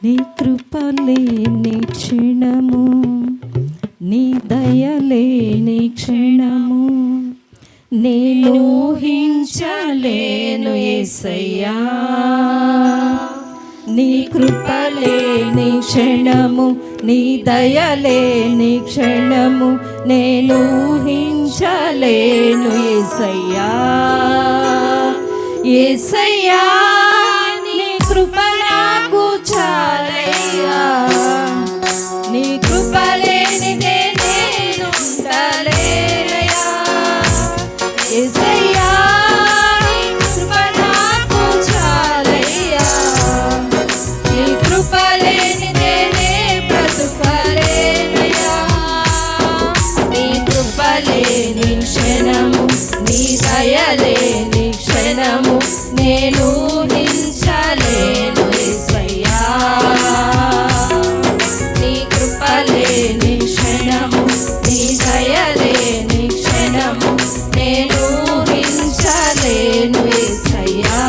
నీ కృపలేని క్షణము, నీ దయలేని క్షణము నేను ఊహించలేను యేసయ్యా. నీ కృపలేని క్షణము, నీ దయలేని క్షణము నేను ఊహించలేను యేసయ్యా. యేసయ్యా నీ కృప నాకు చాలయ్యా, నీ కృప లేనిదే నేను ఉండలేనయ్యా. యేసయ్యా నీ కృప నాకు చాలయ్యా, నీ కృప లేనిదే నే బ్రతుకలేనయ్యా. నీ కృప లేని క్షణము, నీ దయ లేని క్షణము నేను ఊహించలేను యేసయ్యా. నీ కృప లేని క్షణము, నీ దయ లేని క్షణము నేను ఊహించలేను యేసయ్యా.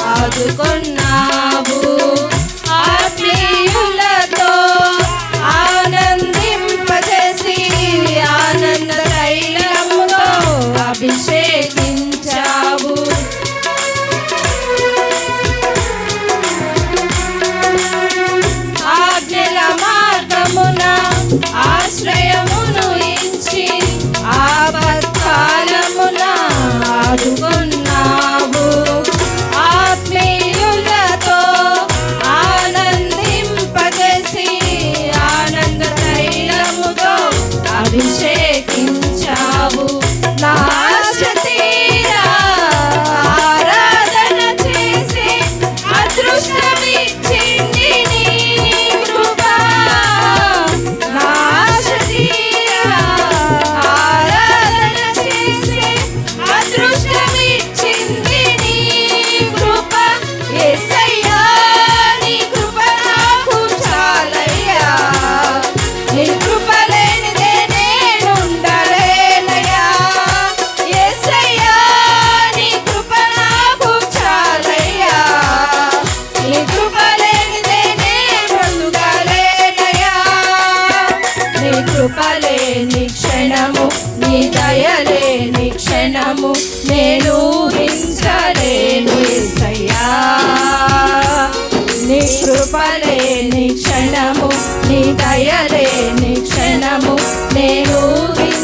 ఆదుకొన్నావు ఆత్మీయులతో ఆనందింపజేసి ఆనంద తైలముతో అభిషేకించావు. ఆజ్ఞల మార్గమున ఆశ్రయమును ఇచ్చి ఆపత్కాలమున క్షణము నేను ఊహించలేను యేసయ్యా. నీ కృపలేని క్షణము, నీ దయలేని క్షణము నేను ఊహించలేను